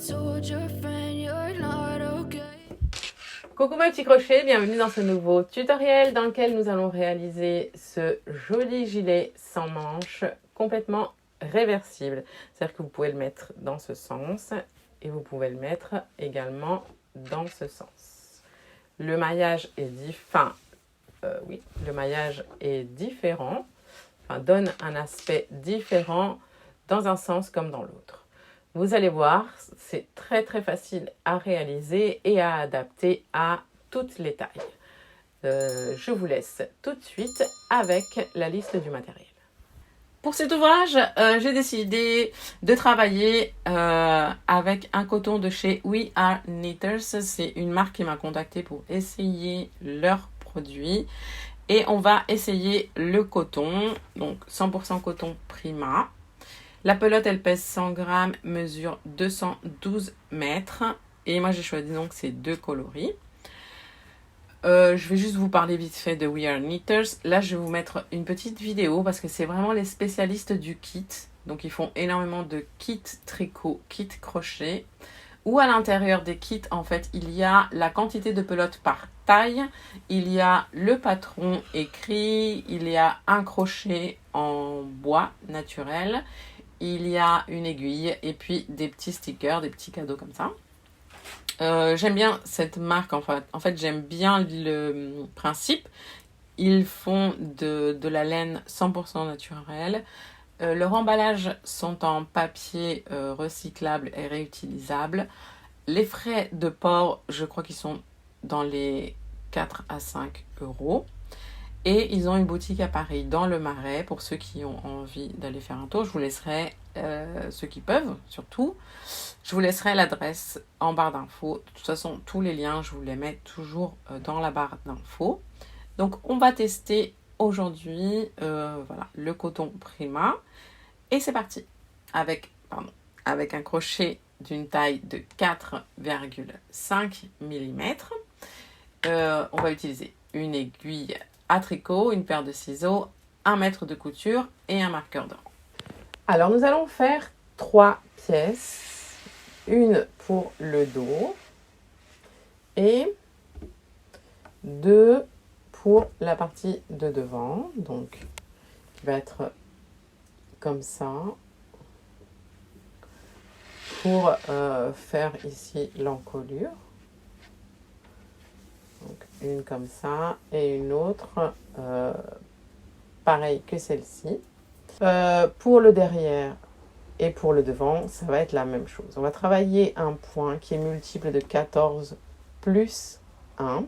told your friend you're not okay. Coucou mes petits crochets, bienvenue dans ce nouveau tutoriel dans lequel nous allons réaliser ce joli gilet sans manches complètement réversible. C'est-à-dire que vous pouvez le mettre dans ce sens et vous pouvez le mettre également dans ce sens. Le maillage est le maillage est différent, donne un aspect différent dans un sens comme dans l'autre. Vous allez voir, c'est très facile à réaliser et à adapter à toutes les tailles. Je vous laisse tout de suite avec la liste du matériel. Pour cet ouvrage, j'ai décidé de travailler avec un coton de chez We Are Knitters. C'est une marque qui m'a contactée pour essayer leurs produits. Et on va essayer le coton, donc 100% coton Prima. La pelote, elle pèse 100 grammes, mesure 212 mètres. Et moi, j'ai choisi donc ces deux coloris. Je vais juste vous parler vite fait de We Are Knitters. Là, je vais vous mettre une petite vidéo parce que c'est vraiment les spécialistes du kit. Donc, ils font énormément de kits tricot, kits crochet. Ou à l'intérieur des kits, en fait, il y a la quantité de pelote par taille. Il y a le patron écrit. Il y a un crochet en bois naturel. Il y a une aiguille et puis des petits stickers, des petits cadeaux comme ça. J'aime bien cette marque, en fait j'aime bien le principe. Ils font de la laine 100% naturelle. Leurs emballages sont en papier recyclable et réutilisable. Les frais de port, je crois qu'ils sont dans les 4 à 5 euros. Et ils ont une boutique à Paris, dans le Marais, pour ceux qui ont envie d'aller faire un tour. Je vous laisserai, ceux qui peuvent, surtout, je vous laisserai l'adresse en barre d'infos. De toute façon, tous les liens, je vous les mets toujours dans la barre d'infos. Donc, on va tester aujourd'hui le coton Prima. Et c'est parti, avec un crochet d'une taille de 4,5 mm. On va utiliser une aiguille à tricot, une paire de ciseaux, 1 mètre de couture et un marqueur de rang. Alors nous allons faire 3 pièces, une pour le dos et 2 pour la partie de devant, donc qui va être comme ça, pour faire ici l'encolure. Donc, une comme ça et une autre pareil que celle-ci. Pour le derrière et pour le devant, ça va être la même chose. On va travailler un point qui est multiple de 14 plus 1.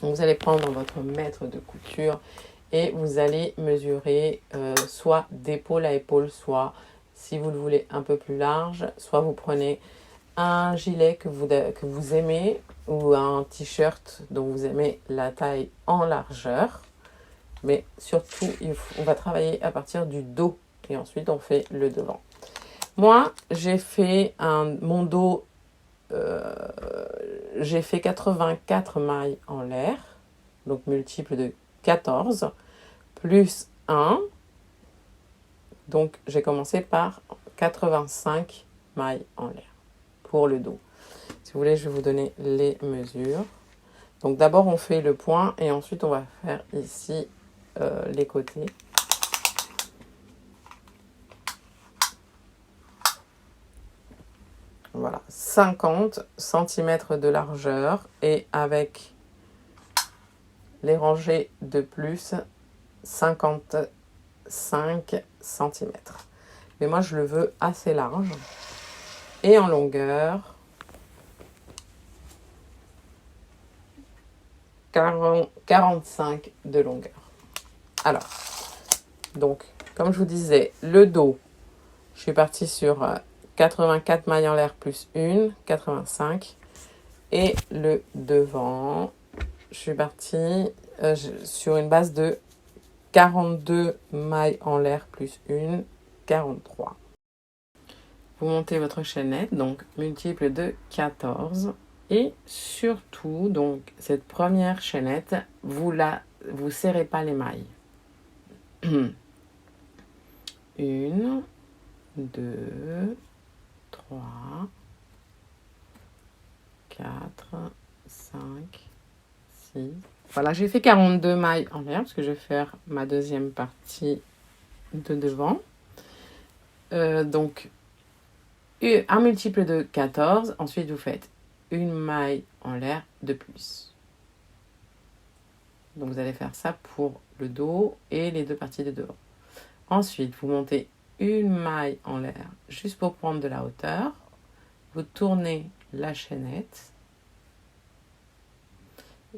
Donc, vous allez prendre votre mètre de couture et vous allez mesurer soit d'épaule à épaule, soit, si vous le voulez un peu plus large, soit vous prenez un gilet que vous aimez ou un t-shirt dont vous aimez la taille en largeur. Mais surtout, on va travailler à partir du dos et ensuite on fait le devant. Moi, j'ai fait mon dos, j'ai fait 84 mailles en l'air, donc multiple de 14, plus 1. Donc, j'ai commencé par 85 mailles en l'air pour le dos. Si vous voulez, je vais vous donner les mesures. Donc d'abord, on fait le point et ensuite, on va faire ici les côtés. Voilà, 50 cm de largeur et avec les rangées de plus, 55 cm. Mais moi, je le veux assez large. Et en longueur, 45 de longueur. Alors, donc, comme je vous disais, le dos, je suis partie sur 84 mailles en l'air plus 1, 85. Et le devant, je suis partie sur une base de 42 mailles en l'air plus 1, 43. Vous montez votre chaînette, donc multiple de 14. Et surtout, donc, cette première chaînette, vous serrez pas les mailles. 1, 2, 3, 4, 5, 6. Voilà, j'ai fait 42 mailles en l'air parce que je vais faire ma deuxième partie de devant. Donc, un multiple de 14. Ensuite, vous faites une maille en l'air de plus. Donc, vous allez faire ça pour le dos et les deux parties de devant. Ensuite, vous montez une maille en l'air juste pour prendre de la hauteur. Vous tournez la chaînette.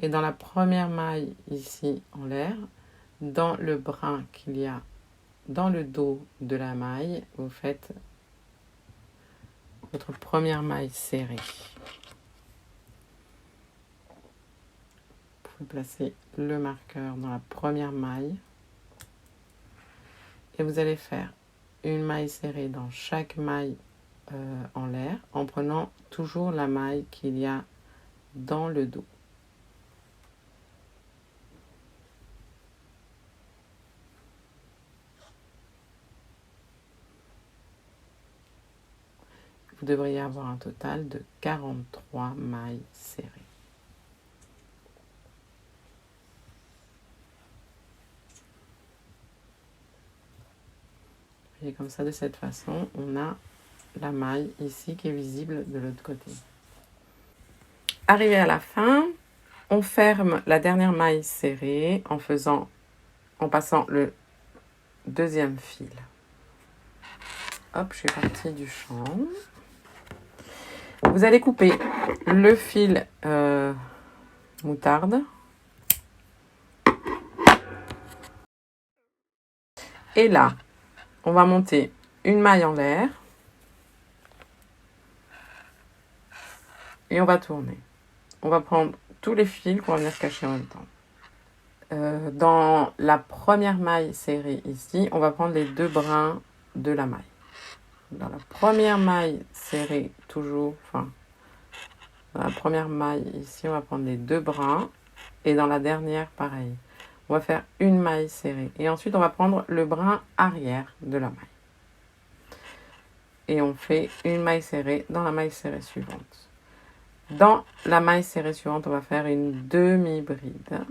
Et dans la première maille ici en l'air, dans le brin qu'il y a dans le dos de la maille, vous faites votre première maille serrée. Vous pouvez placer le marqueur dans la première maille. Et vous allez faire une maille serrée dans chaque maille en l'air, en prenant toujours la maille qu'il y a dans le dos. Vous devriez avoir un total de 43 mailles serrées. Et comme ça, de cette façon, on a la maille ici qui est visible de l'autre côté. Arrivé à la fin, on ferme la dernière maille serrée en passant le deuxième fil. Hop, je suis partie du champ. Vous allez couper le fil moutarde. Et là, on va monter une maille en l'air. Et on va tourner. On va prendre tous les fils qu'on va venir cacher en même temps. Dans la première maille serrée ici, on va prendre les deux brins de la maille. Dans la première maille serrée, toujours, dans la première maille ici, on va prendre les deux brins. Et dans la dernière, pareil. On va faire une maille serrée. Et ensuite, on va prendre le brin arrière de la maille. Et on fait une maille serrée dans la maille serrée suivante. Dans la maille serrée suivante, on va faire une demi-bride.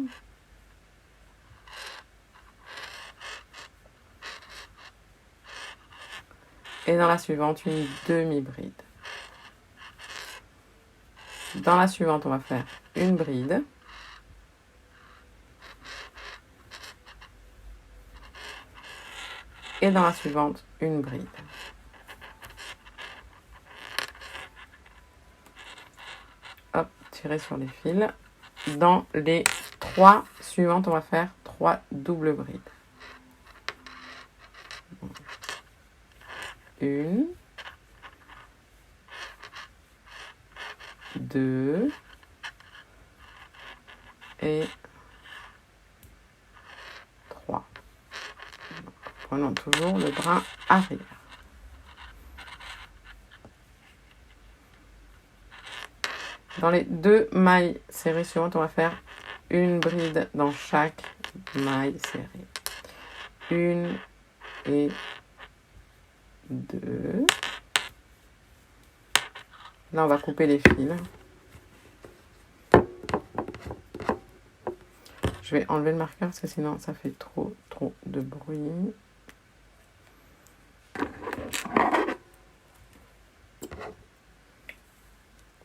Et dans la suivante, une demi-bride. Dans la suivante, on va faire une bride. Et dans la suivante, une bride. Hop, tirer sur les fils. Dans les 3 suivantes, on va faire 3 doubles brides. Une, 2 et 3. Prenons toujours le brin arrière. Dans les 2 mailles serrées suivantes, on va faire une bride dans chaque maille serrée. Une et 2. Là, on va couper les fils. Je vais enlever le marqueur parce que sinon, ça fait trop de bruit.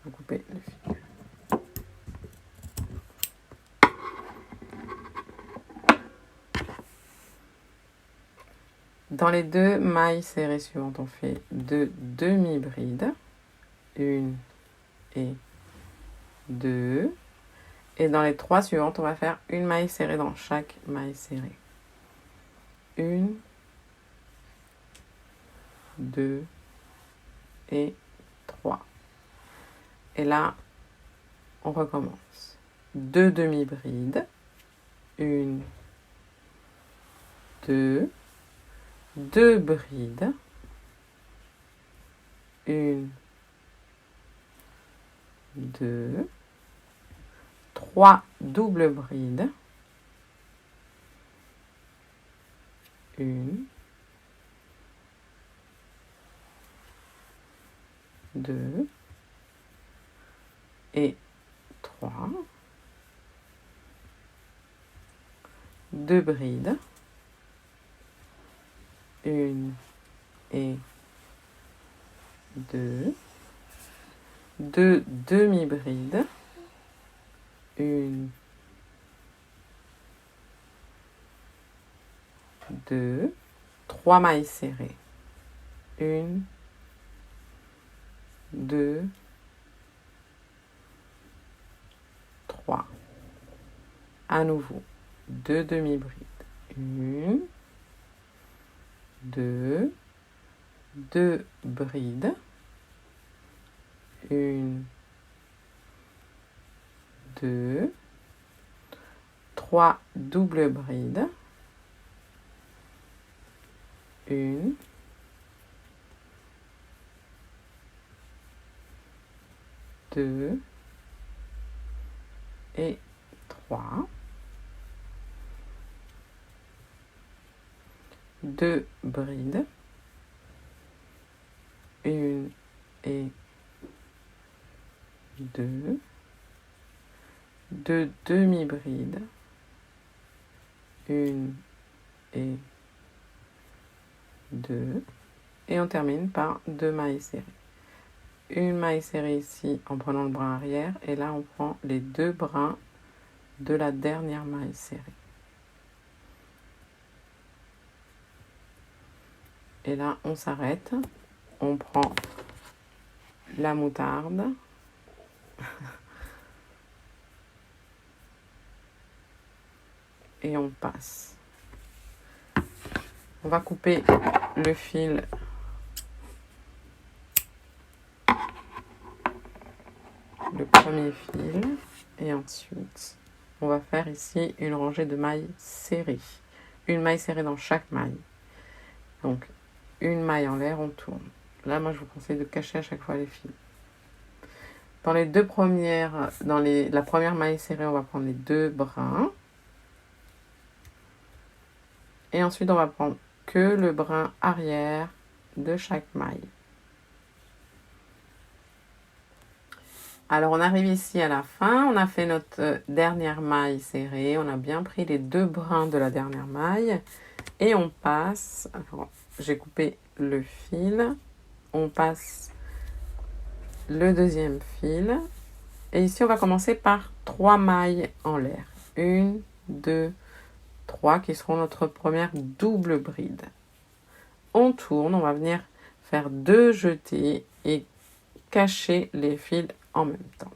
Vous coupez les fils. Dans les 2 mailles serrées suivantes, on fait 2 demi-brides. 1 et 2. Et dans les 3 suivantes, on va faire une maille serrée dans chaque maille serrée. 1, 2 et 3. Et là, on recommence. 2 demi-brides. 1, 2. 2 brides. 1, 2. 3 doubles brides. 1, 2 et 3. 2 brides. 1 et 2. 2 demi-brides. 1, 2, 3 mailles serrées. 1, 2, 3. À nouveau, 2 demi-brides. 1, 2, 2 brides. 1, 2, 3 doubles brides. 1, 2 et 3. 2 brides. 1 et 2. 2 demi-brides. 1 et 2. Et on termine par 2 mailles serrées. Une maille serrée ici en prenant le brin arrière. Et là, on prend les 2 brins de la dernière maille serrée. Et là, on s'arrête. On prend la moutarde. Et on passe. On va couper le fil le premier fil et ensuite on va faire ici une rangée de mailles serrées. Une maille serrée dans chaque maille. Donc une maille en l'air, on tourne. Là, moi je vous conseille de cacher à chaque fois les fils. Dans les deux premières, la première maille serrée, on va prendre les 2 brins. Et ensuite, on va prendre que le brin arrière de chaque maille. Alors, on arrive ici à la fin. On a fait notre dernière maille serrée. On a bien pris les 2 brins de la dernière maille. Et on passe... Alors, j'ai coupé le fil. On passe le deuxième fil. Et ici, on va commencer par 3 mailles en l'air. 1, 2, 3 qui seront notre première double bride. On tourne, on va venir faire 2 jetés et cacher les fils en même temps.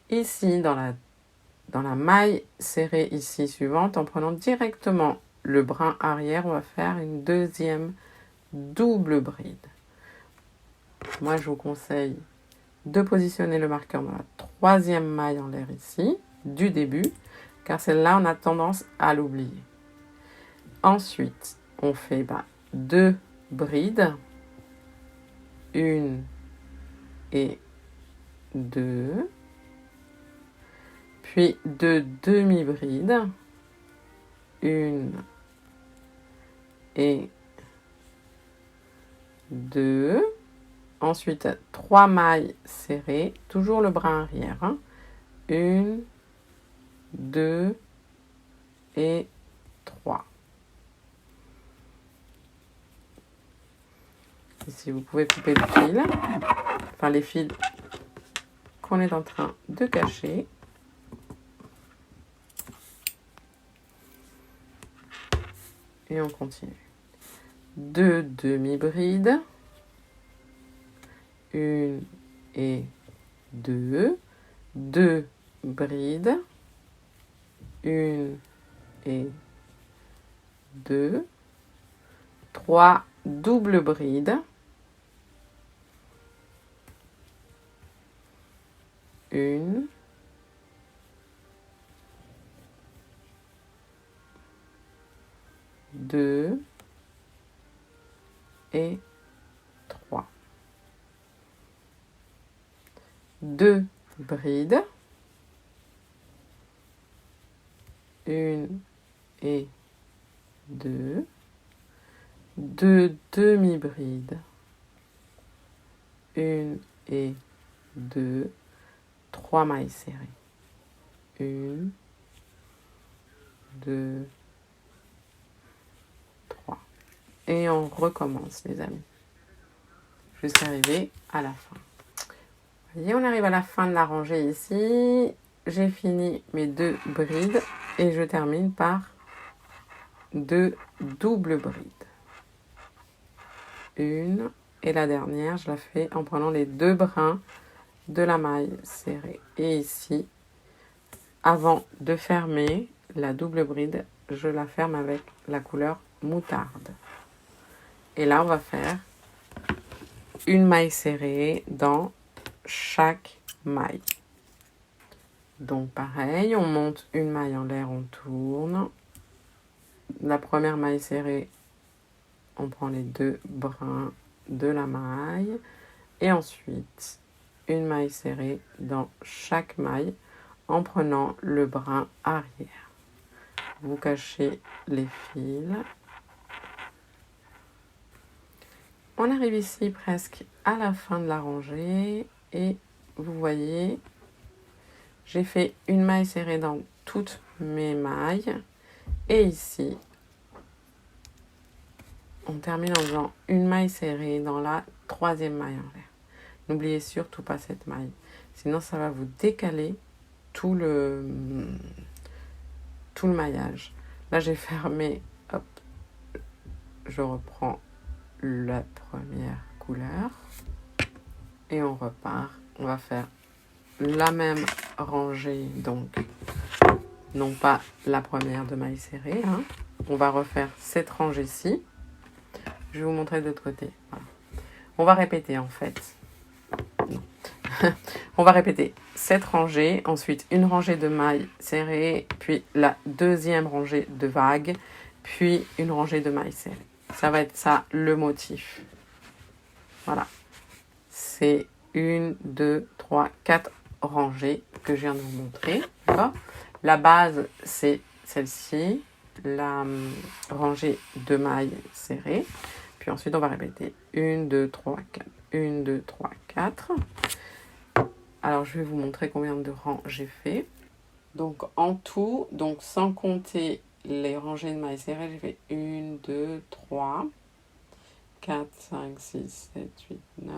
Ici, dans la maille serrée ici suivante, en prenant directement le brin arrière, on va faire une deuxième double bride. Moi, je vous conseille de positionner le marqueur dans la 3e maille en l'air ici, du début, car celle-là, on a tendance à l'oublier. Ensuite, on fait 2 brides, 1 et 2, puis 2 demi-brides, 1 et 2, ensuite 3 mailles serrées, toujours le brin arrière, 1, 2 et 3. Ici, vous pouvez couper le fil, enfin les fils qu'on est en train de cacher. Et on continue. 2 demi-brides, 1 et 2, 2 brides, 1 et 2, 3 doubles brides, 1, 2 et 3. 2 brides, 1 et 2, 2 demi-brides, 1 et 2, 3 mailles serrées. 1, 2, 3. Et on recommence, les amis, jusqu'à arriver à la fin. Vous voyez, on arrive à la fin de la rangée ici. J'ai fini mes 2 brides et je termine par 2 doubles brides. Une et la dernière, je la fais en prenant les 2 brins de la maille serrée. Et ici, avant de fermer la double bride, je la ferme avec la couleur moutarde. Et là, on va faire une maille serrée dans chaque maille. Donc pareil, on monte une maille en l'air, on tourne. La première maille serrée, on prend les 2 brins de la maille. Et ensuite, une maille serrée dans chaque maille en prenant le brin arrière. Vous cachez les fils. On arrive ici presque à la fin de la rangée et vous voyez, j'ai fait une maille serrée dans toutes mes mailles et ici, on termine en faisant une maille serrée dans la 3e maille en l'air. N'oubliez surtout pas cette maille, sinon ça va vous décaler tout le maillage. Là, j'ai fermé, hop, je reprends la première couleur et on repart. On va faire la même rangée, donc non pas la première de maille serrée. Hein. On va refaire cette rangée-ci. Je vais vous montrer de l'autre côté. Voilà. On va répéter en fait. Non. On va répéter cette rangée, ensuite une rangée de mailles serrées, puis la 2e rangée de vagues, puis une rangée de mailles serrées. Ça va être ça le motif. Voilà. C'est 1, 2, 3, 4 rangées que je viens de vous montrer. D'accord ? La base, c'est celle-ci, la rangée de mailles serrées. Puis ensuite, on va répéter 1, 2, 3, 4. 1, 2, 3, 4. Alors, je vais vous montrer combien de rangs j'ai fait. Donc, en tout, donc sans compter les rangées de mailles serrées, j'ai fait 1, 2, 3, 4, 5, 6, 7, 8, 9,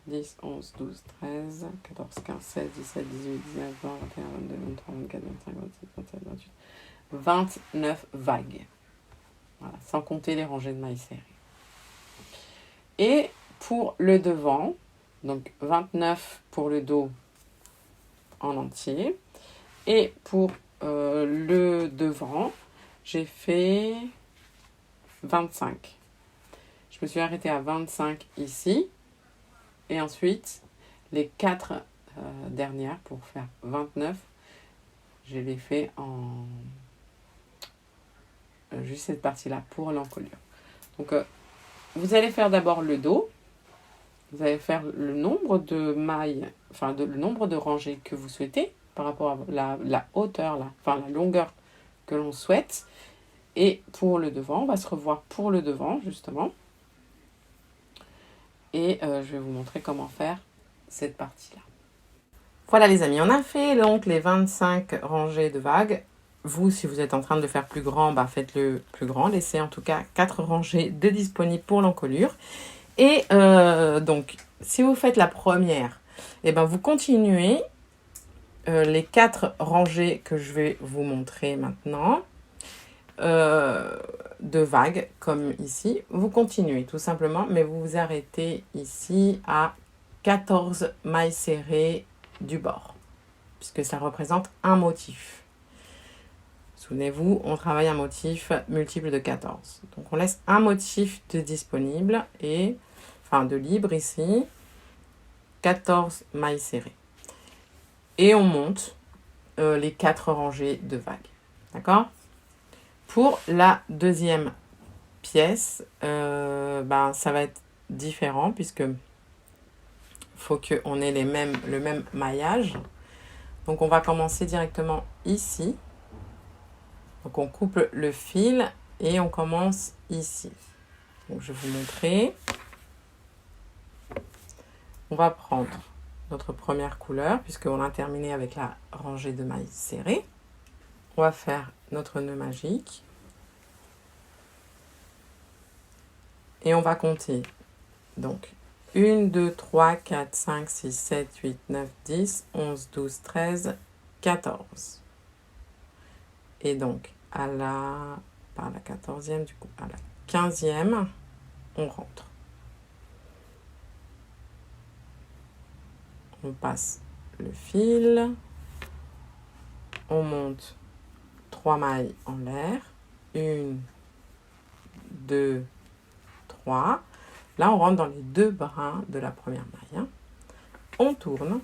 10, 11, 12, 13, 14, 15, 16, 17, 18, 19, 20, 21, 22, 23, 24, 25, 26, 27, 28, 29 vagues. Voilà, sans compter les rangées de mailles serrées. Et pour le devant, donc 29 pour le dos en entier. Et pour le devant, j'ai fait 25. Je me suis arrêtée à 25 ici. Et ensuite, les 4 dernières pour faire 29, je les fais en juste cette partie-là pour l'encolure. Donc, vous allez faire d'abord le dos. Vous allez faire le nombre de mailles, enfin le nombre de rangées que vous souhaitez par rapport à la hauteur, la longueur que l'on souhaite. Et pour le devant, on va se revoir pour le devant justement. Et je vais vous montrer comment faire cette partie-là. Voilà les amis, on a fait donc les 25 rangées de vagues. Vous, si vous êtes en train de faire plus grand, faites-le plus grand. Laissez en tout cas 4 rangées de disponibles pour l'encolure. Et donc, si vous faites la première, vous continuez les 4 rangées que je vais vous montrer maintenant de vagues, comme ici. Vous continuez tout simplement, mais vous vous arrêtez ici à 14 mailles serrées du bord, puisque ça représente un motif. Souvenez-vous, on travaille un motif multiple de 14. Donc, on laisse un motif de disponible et, de libre ici, 14 mailles serrées. Et on monte les 4 rangées de vagues. D'accord ? Pour la deuxième pièce, ça va être différent puisque faut qu'on ait le même maillage. Donc, on va commencer directement ici. Donc, on coupe le fil et on commence ici. Donc, je vais vous montrer. On va prendre notre première couleur, puisqu'on a terminé avec la rangée de mailles serrées. On va faire notre nœud magique. Et on va compter. Donc, 1, 2, 3, 4, 5, 6, 7, 8, 9, 10, 11, 12, 13, 14. Et donc, par la 14e, du coup, à la 15e, on rentre. On passe le fil. On monte 3 mailles en l'air. 1, 2, 3. Là, on rentre dans les 2 brins de la première maille. On tourne.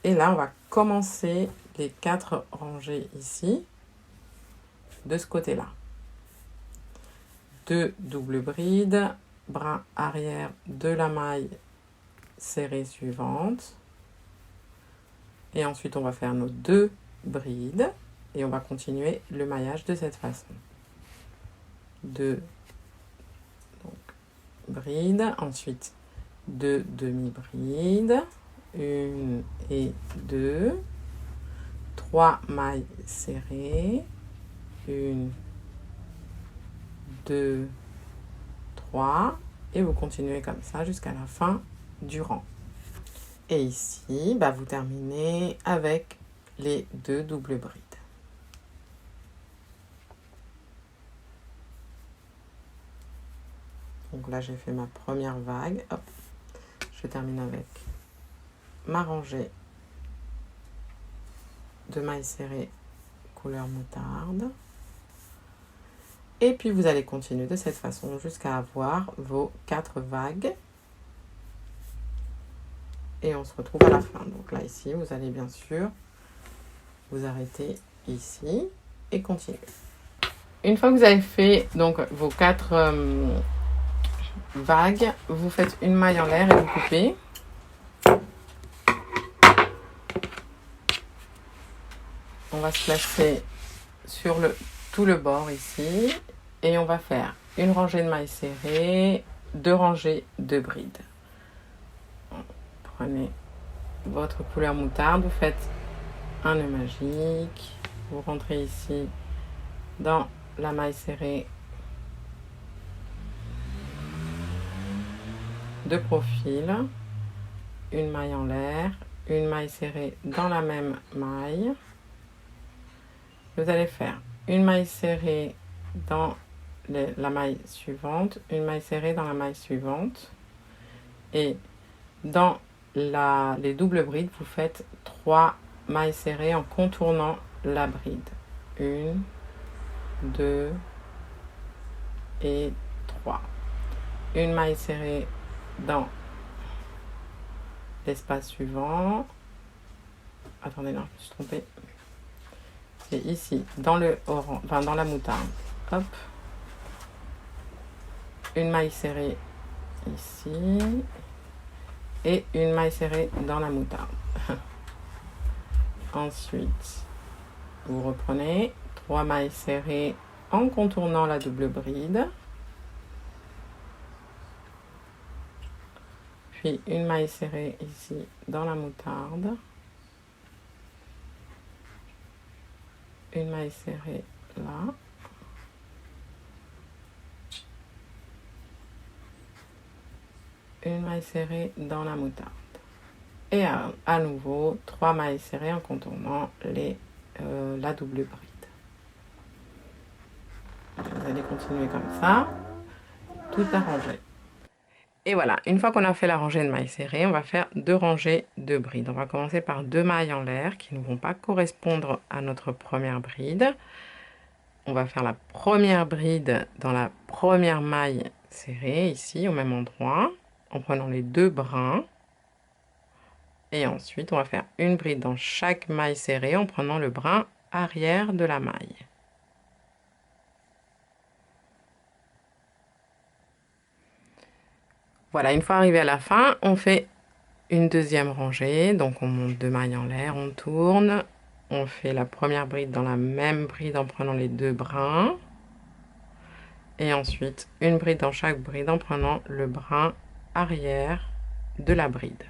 Et là, on va commencer les 4 rangées ici, de ce côté-là. 2 doubles brides, brin arrière de la maille serrée suivante. Et ensuite, on va faire nos 2 brides et on va continuer le maillage de cette façon. 2 brides, ensuite 2 demi-brides, 1 et 2, 3 mailles serrées, 1, 2, 3, et vous continuez comme ça jusqu'à la fin du rang. Et ici, vous terminez avec les 2 doubles brides. Donc là, j'ai fait ma première vague. Hop, je termine avec ma rangée de mailles serrées couleur moutarde. Et puis, vous allez continuer de cette façon jusqu'à avoir vos 4 vagues. Et on se retrouve à la fin. Donc là, ici, vous allez bien sûr vous arrêter ici et continuer. Une fois que vous avez fait donc vos 4 vagues, vous faites une maille en l'air et vous coupez. On va se placer sur tout le bord ici et on va faire une rangée de mailles serrées, 2 rangées de brides. Prenez votre couleur moutarde, vous faites un nœud magique, vous rentrez ici dans la maille serrée de profil, une maille en l'air, une maille serrée dans la même maille. Vous allez faire une maille serrée dans la maille suivante, une maille serrée dans la maille suivante et dans les doubles brides, vous faites 3 mailles serrées en contournant la bride. 1, 2 et 3. Une maille serrée dans l'espace suivant. Attendez, non, je me suis trompée. C'est ici, dans la moutarde. Hop. Une maille serrée ici. Et une maille serrée dans la moutarde. Ensuite, vous reprenez 3 mailles serrées en contournant la double bride. Puis une maille serrée ici dans la moutarde. Une maille serrée là. Une maille serrée dans la moutarde. Et à nouveau, 3 mailles serrées en contournant la double bride. Vous allez continuer comme ça, tout arrangé. Et voilà, une fois qu'on a fait la rangée de mailles serrées, on va faire 2 rangées de brides. On va commencer par 2 mailles en l'air qui ne vont pas correspondre à notre première bride. On va faire la première bride dans la première maille serrée, ici, au même endroit, en prenant les 2 brins. Et ensuite, on va faire une bride dans chaque maille serrée en prenant le brin arrière de la maille. Voilà, une fois arrivé à la fin, on fait une deuxième rangée. Donc, on monte 2 mailles en l'air, on tourne. On fait la première bride dans la même bride en prenant les 2 brins. Et ensuite, une bride dans chaque bride en prenant le brin arrière de la bride.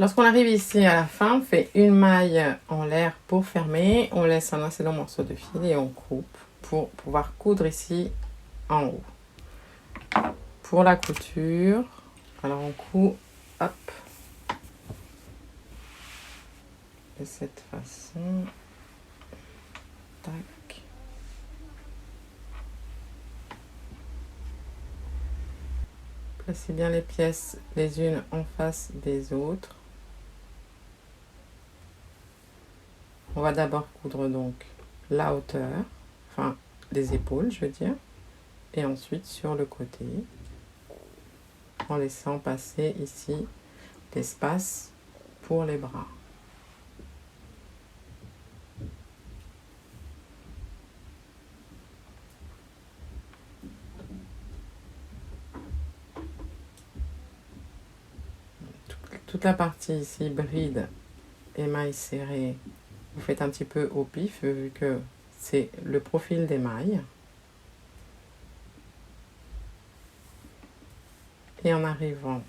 Lorsqu'on arrive ici à la fin, on fait une maille en l'air pour fermer. On laisse un assez long morceau de fil et on coupe pour pouvoir coudre ici en haut. Pour la couture, alors on coud, hop, de cette façon. Tac. Placez bien les pièces les unes en face des autres. On va d'abord coudre donc la hauteur, enfin les épaules, je veux dire, et ensuite sur le côté, en laissant passer ici l'espace pour les bras. Toute la partie ici, bride et mailles serrées, vous faites un petit peu au pif vu que c'est le profil des mailles. Et en arrivant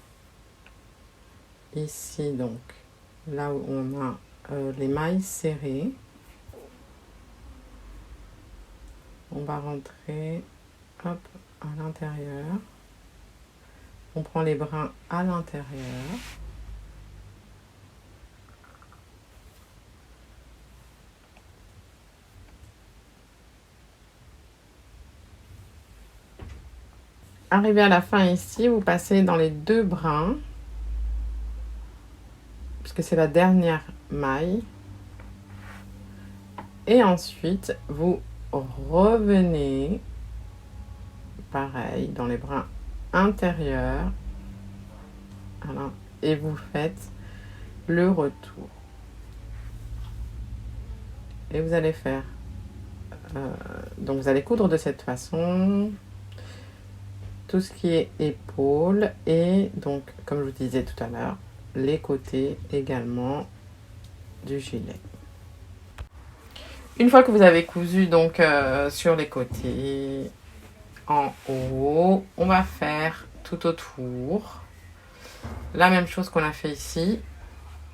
ici, donc, là où on a les mailles serrées, on va rentrer, hop, à l'intérieur. On prend les brins à l'intérieur. Arrivé à la fin ici, vous passez dans les deux brins, puisque c'est la dernière maille. Et ensuite, vous revenez, pareil, dans les brins intérieurs. Voilà, et vous faites le retour. Et vous allez faire... donc vous allez coudre de cette façon... tout ce qui est épaules et donc, comme je vous disais tout à l'heure, les côtés également du gilet. Une fois que vous avez cousu donc sur les côtés, en haut, on va faire tout autour la même chose qu'on a fait ici.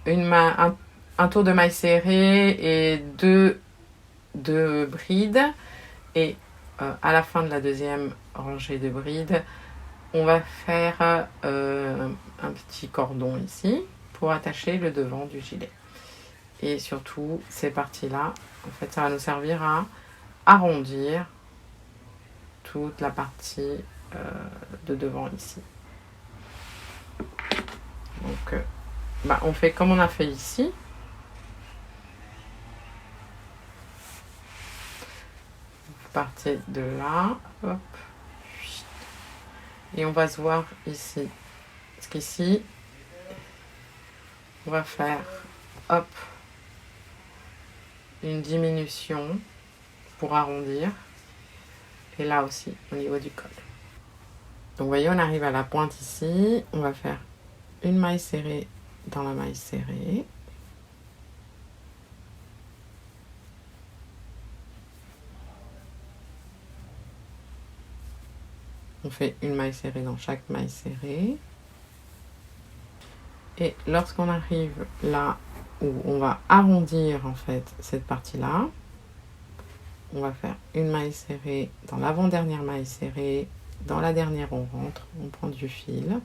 Un tour de maille serrée et deux brides et à la fin de la deuxième rangée de brides, on va faire un petit cordon ici pour attacher le devant du gilet. Et surtout, ces parties-là, en fait, ça va nous servir à arrondir toute la partie de devant ici. Donc, on fait comme on a fait ici. Vous partez de là, hop. Et on va se voir ici. Parce qu'ici, on va faire, hop, une diminution pour arrondir. Et là aussi, au niveau du col. Donc, vous voyez, on arrive à la pointe ici. On va faire une maille serrée dans la maille serrée. On fait une maille serrée dans chaque maille serrée. Et lorsqu'on arrive là où on va arrondir en fait cette partie-là, on va faire une maille serrée dans l'avant-dernière maille serrée. Dans la dernière, on rentre, on prend du fil.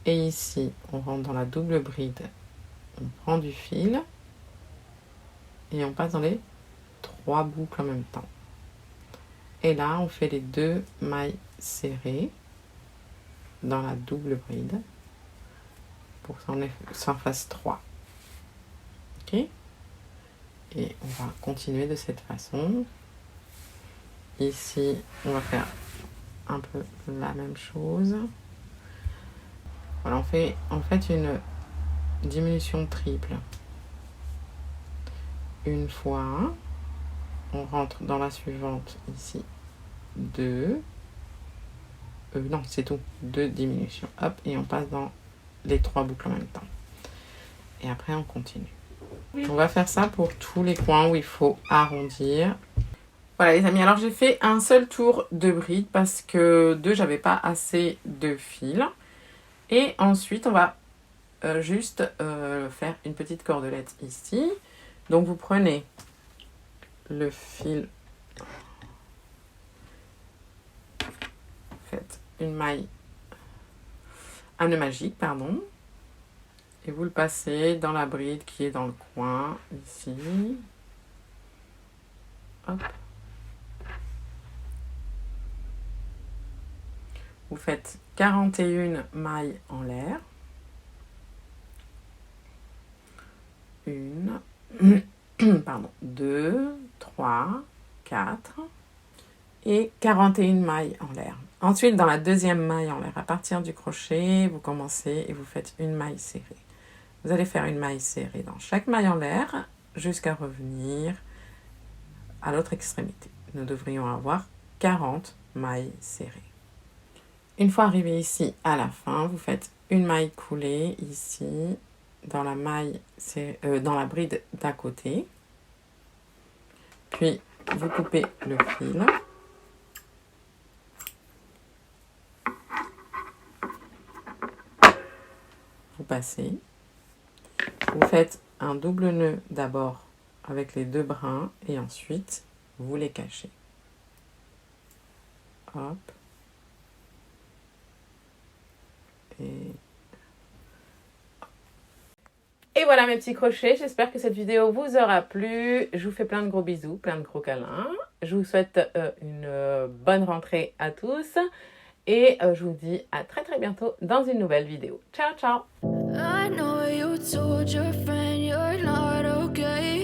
Et ici, on rentre dans la double bride, on prend du fil. Et on passe dans les 3 boucles en même temps. Et là, on fait les 2 mailles serrées dans la double bride pour que ça en fasse 3. Ok? Et on va continuer de cette façon. Ici, on va faire un peu la même chose. Voilà, on fait en fait une diminution triple. Une fois, on rentre dans la suivante ici. 2. Non, c'est tout. 2 diminutions. Hop, et on passe dans les 3 boucles en même temps. Et après, on continue. On va faire ça pour tous les coins où il faut arrondir. Voilà les amis, alors j'ai fait un seul tour de bride parce que j'avais pas assez de fil. Et ensuite, on va juste faire une petite cordelette ici. Donc vous prenez le fil, faites une maille, un nœud magique, pardon, et vous le passez dans la bride qui est dans le coin, ici. Hop. Vous faites 41 mailles en l'air. Une, pardon, 2, 3, 4 et 41 mailles en l'air. Ensuite, dans la deuxième maille en l'air, à partir du crochet, vous commencez et vous faites une maille serrée. Vous allez faire une maille serrée dans chaque maille en l'air jusqu'à revenir à l'autre extrémité. Nous devrions avoir 40 mailles serrées. Une fois arrivé ici à la fin, vous faites une maille coulée ici dans la maille, dans la bride d'à côté. Puis vous coupez le fil. Vous passez. Vous faites un double nœud d'abord avec les deux brins et ensuite vous les cachez. Hop. Et voilà mes petits crochets, j'espère que cette vidéo vous aura plu. Je vous fais plein de gros bisous, plein de gros câlins. Je vous souhaite une bonne rentrée à tous. Et je vous dis à très très bientôt dans une nouvelle vidéo. Ciao ciao! I know you told your friend you're not okay.